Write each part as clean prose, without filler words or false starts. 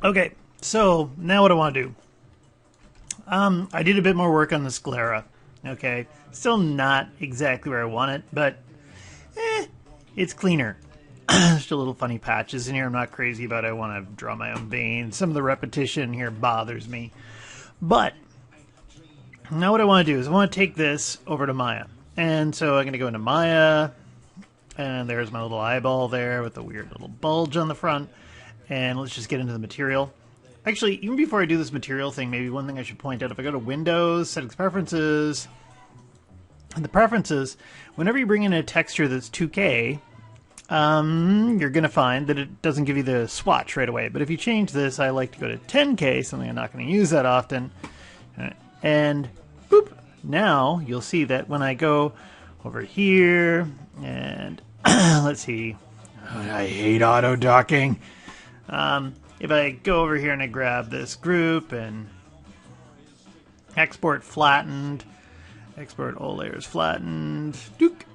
Okay, so now what I want to do. I did a bit more work on the sclera. Okay, still not exactly where I want it, but it's cleaner. Just a little funny patches in here. I'm not crazy about it. I want to draw my own veins. Some of the repetition here bothers me. But now what I want to do is I want to take this over to Maya. And so I'm going to go into Maya. And there's my little eyeball there with the weird little bulge on the front. And let's just get into the material. Actually, even before I do this material thing, maybe one thing I should point out. If I go to Windows, Settings, Preferences, and the Preferences, whenever you bring in a texture that's 2K, you're going to find that it doesn't give you the swatch right away. But if you change this, I like to go to 10K, something I'm not going to use that often. And boop, now you'll see that when I go over here and let's see, I hate auto docking. If I go over here and I grab this group and export flattened, export all layers flattened, dook.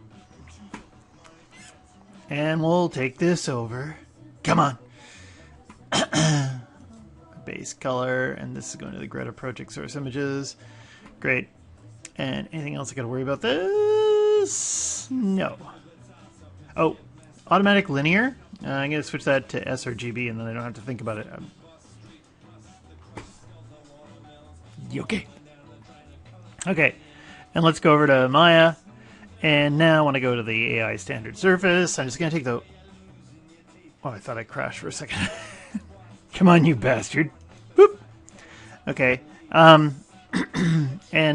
And we'll take this over. Come on. Base color, and this is going to the Greta Project source images. Great. And anything else I got to worry about this? No. Oh, automatic linear. I'm going to switch that to sRGB, and then I don't have to think about it. Okay. Okay. And let's go over to Maya. And now when I go to the AI standard surface, I'm just going to take the... Oh, I thought I crashed for a second. Come on, you bastard. Boop. Okay. And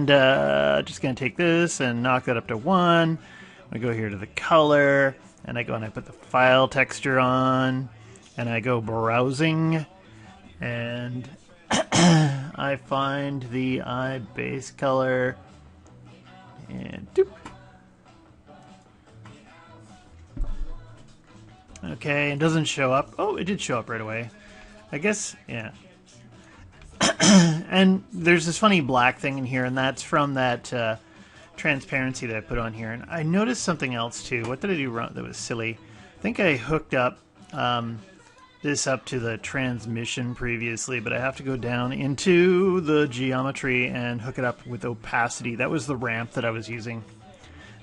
just going to take this and knock that up to 1. I go here to the color, and I go and I put the file texture on, and I go browsing, and I find the eye base color, and doop. Okay, it doesn't show up. Oh, it did show up right away. I guess, yeah. And there's this funny black thing in here, and that's from that transparency that I put on here. And I noticed something else, too. What did I do wrong that was silly? I think I hooked up this up to the transmission previously, but I have to go down into the geometry and hook it up with opacity. That was the ramp that I was using.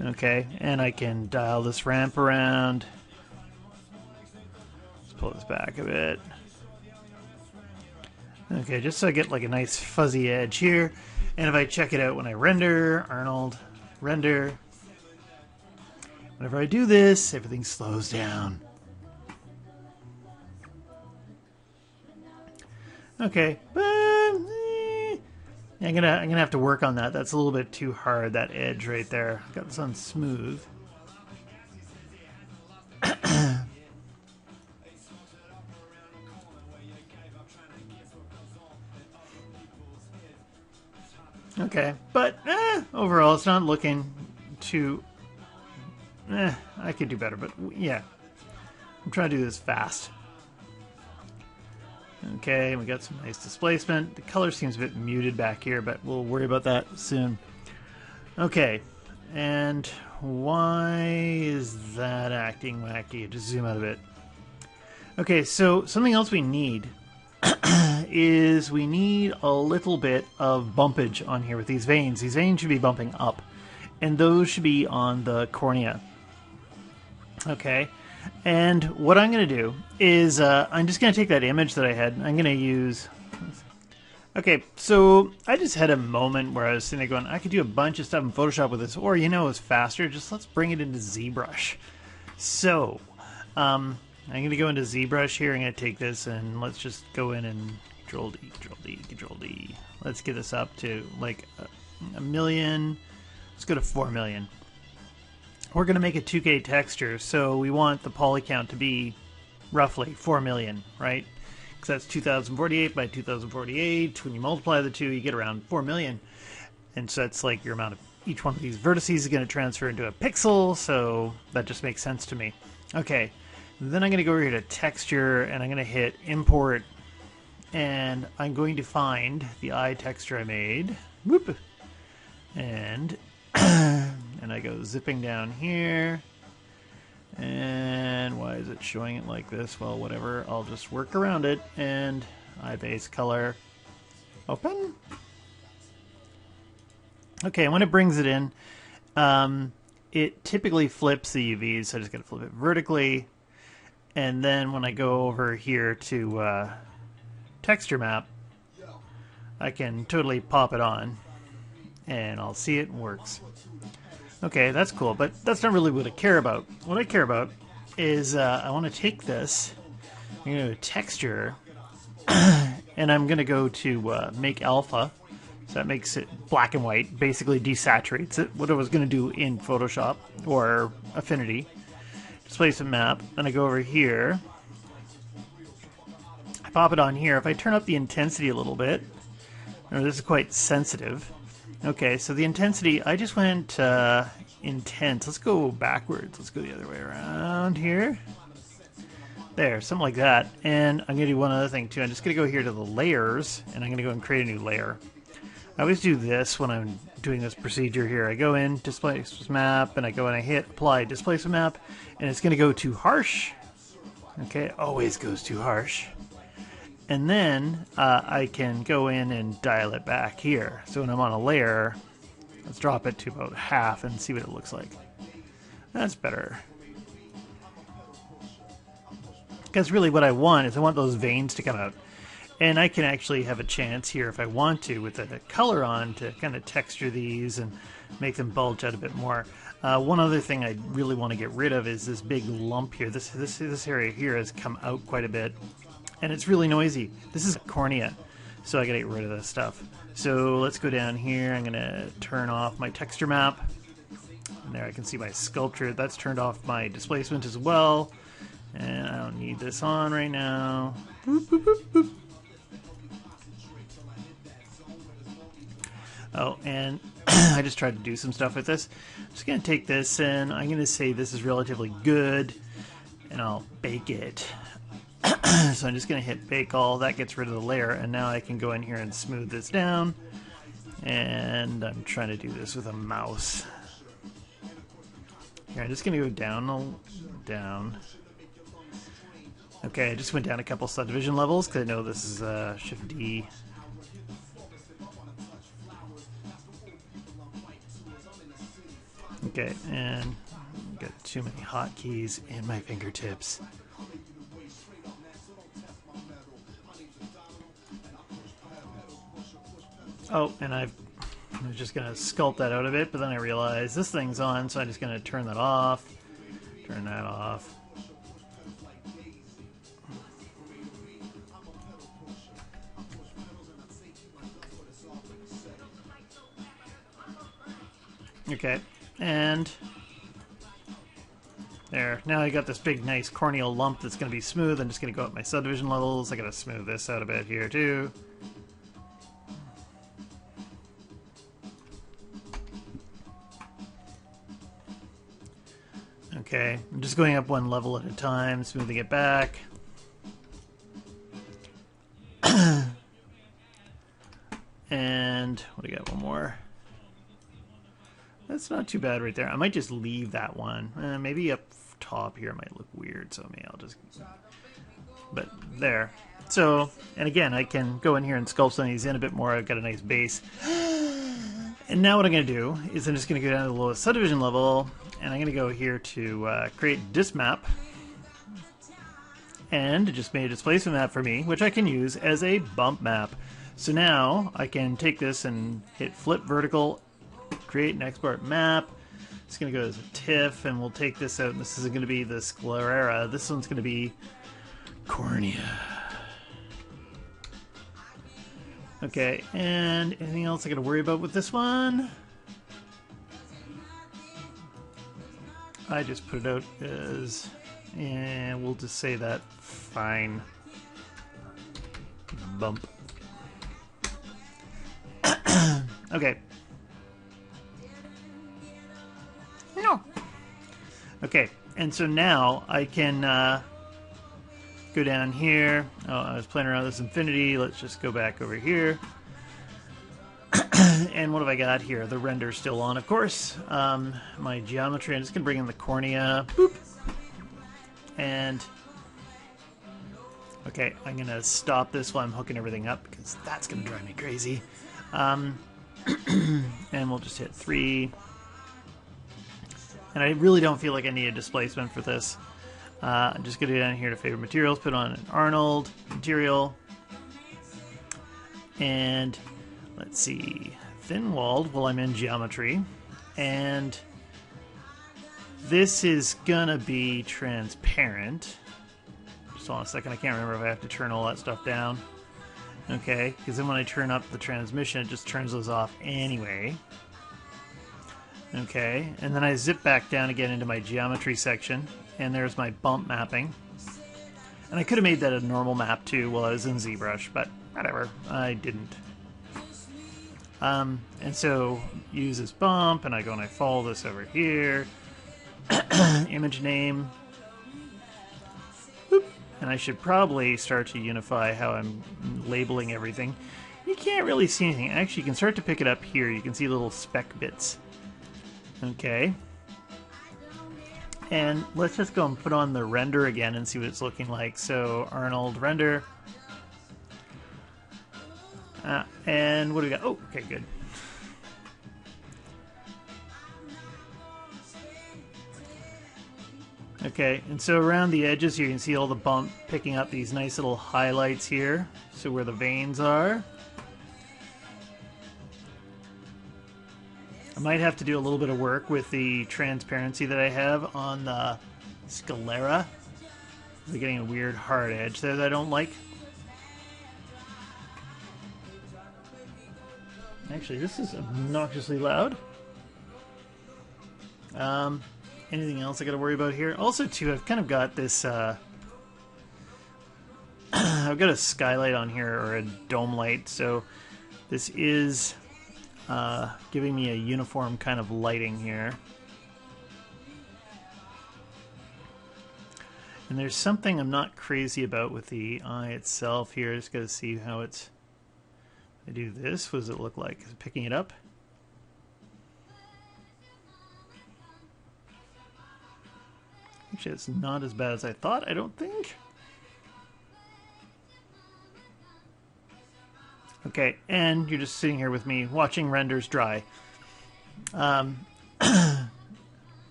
Okay, and I can dial this ramp around. Pull this back a bit. Okay, just so I get like a nice fuzzy edge here. And if I check it out when I render, Arnold, render. Whenever I do this, everything slows down. Okay, but I'm gonna have to work on that. That's a little bit too hard, that edge right there. Got this on smooth. Okay, but overall it's not looking too... I could do better, but yeah. I'm trying to do this fast. Okay, we got some nice displacement. The color seems a bit muted back here, but we'll worry about that soon. Okay, and why is that acting wacky? Just zoom out a bit. Okay, so something else we need is we need a little bit of bumpage on here with these veins. These veins should be bumping up, and those should be on the cornea. Okay, and what I'm going to do is I'm just going to take that image that I had. I'm going to use... Okay, so I just had a moment where I was sitting there going, I could do a bunch of stuff in Photoshop with this, or, you know, it's faster. Just let's bring it into ZBrush. So, I'm going to go into ZBrush here. I'm going to take this and let's just go in and Control D, Control D, Control D. Let's get this up to like a million. Let's go to 4 million. We're going to make a 2K texture, so we want the poly count to be roughly 4 million, right? Because that's 2048 by 2048. When you multiply the two, you get around 4 million. And so that's like your amount of each one of these vertices is going to transfer into a pixel, so that just makes sense to me. Okay, then I'm going to go over here to texture, and I'm going to hit import, and I'm going to find the eye texture I made. Whoop! And and I go zipping down here. And why is it showing it like this? Well, whatever. I'll just work around it. And eye base color. Open. Okay, when it brings it in, it typically flips the UVs, so I just got to flip it vertically. And then when I go over here to texture map, I can totally pop it on, and I'll see it works. Okay, that's cool, but that's not really what I care about. What I care about is I want to take this, I'm going to texture, and I'm going to go to make alpha. So that makes it black and white, basically desaturates it, what I was going to do in Photoshop or Affinity. Displacement map, then I go over here, I pop it on here. If I turn up the intensity a little bit, this is quite sensitive. Okay, so the intensity, I just went intense. Let's go backwards. Let's go the other way around here. There, something like that. And I'm going to do one other thing too. I'm just going to go here to the layers, and I'm going to go and create a new layer. I always do this when I'm doing this procedure here. I go in, displacement map, and I go and I hit apply displacement map, and it's going to go to harsh. Okay, it always goes to harsh. And then I can go in and dial it back here. So when I'm on a layer, let's drop it to about half and see what it looks like. That's better. Because really what I want is I want those veins to come out. And I can actually have a chance here if I want to with the color on to kind of texture these and make them bulge out a bit more. One other thing I really want to get rid of is this big lump here. This area here has come out quite a bit. And it's really noisy. This is Cornia, so I gotta get rid of this stuff. So let's go down here. I'm gonna turn off my texture map. And there I can see my sculpture. That's turned off my displacement as well. And I don't need this on right now. Boop, boop, boop, boop. Oh, and I just tried to do some stuff with this. I'm just gonna take this and I'm gonna say this is relatively good, and I'll bake it. So I'm just going to hit bake all. That gets rid of the layer, and now I can go in here and smooth this down. And I'm trying to do this with a mouse. Here, I'm just going to go down. Okay, I just went down a couple subdivision levels because I know this is Shift D. Okay, and got too many hotkeys in my fingertips. Oh, and I was just going to sculpt that out a bit, but then I realized this thing's on, so I'm just going to turn that off. Turn that off. Okay, and there. Now I got this big, nice corneal lump that's going to be smooth. I'm just going to go up my subdivision levels. I got to smooth this out a bit here, too. Okay, I'm just going up one level at a time, smoothing it back. And what do we got? One more. That's not too bad right there. I might just leave that one. Maybe up top here might look weird, so maybe I'll just... But there. So, and again, I can go in here and sculpt some of these in a bit more. I've got a nice base. And now what I'm going to do is I'm just going to go down to the lowest subdivision level, and I'm going to go here to create disk map. And it just made a displacement map for me, which I can use as a bump map. So now I can take this and hit flip vertical, create an export map. It's going to go as a TIFF, and we'll take this out, and this is going to be the sclera. This one's going to be Cornia. Okay, and anything else I got to worry about with this one? I just put it out as, and we'll just say that fine bump. Okay. No. Okay, and so now I can go down here. Oh, I was playing around with this infinity. Let's just go back over here. And what have I got here? The render's still on, of course. My geometry, I'm just going to bring in the cornea. Boop. And Okay, I'm going to stop this while I'm hooking everything up because that's going to drive me crazy. And we'll just hit 3. And I really don't feel like I need a displacement for this. I'm just going to go down here to favorite materials, put on an Arnold material. And let's see, thin walled while I'm in geometry. And this is going to be transparent. Just hold on a second, I can't remember if I have to turn all that stuff down. Okay, because then when I turn up the transmission, it just turns those off anyway. Okay, and then I zip back down again into my geometry section, and there's my bump mapping. And I could have made that a normal map too while I was in ZBrush, but whatever, I didn't. And so use this bump, and I go and I follow this over here. Image name. Boop. And I should probably start to unify how I'm labeling everything. You can't really see anything. Actually, you can start to pick it up here. You can see little speck bits. Okay. And let's just go and put on the render again and see what it's looking like. So, Arnold render. And what do we got? Oh, okay, good. Okay, and so around the edges here you can see all the bump picking up these nice little highlights here. So where the veins are. I might have to do a little bit of work with the transparency that I have on the sclera. They're getting a weird hard edge there that I don't like. Actually, this is obnoxiously loud. Anything else I got to worry about here? Also, too, I've kind of got this. I've got a skylight on here, or a dome light, so this is giving me a uniform kind of lighting here. And there's something I'm not crazy about with the eye itself here. Just got to see how it's. If I do this, what does it look like? Is it picking it up? Actually, it's not as bad as I thought, I don't think. Okay, and you're just sitting here with me watching renders dry. Just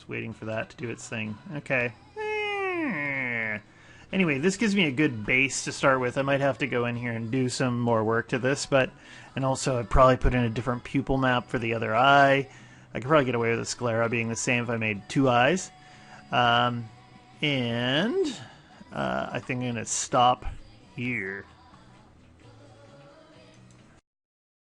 waiting for that to do its thing. Okay. Anyway, this gives me a good base to start with. I might have to go in here and do some more work to this, and also I'd probably put in a different pupil map for the other eye. I could probably get away with the sclera being the same if I made 2 eyes. I think I'm going to stop here.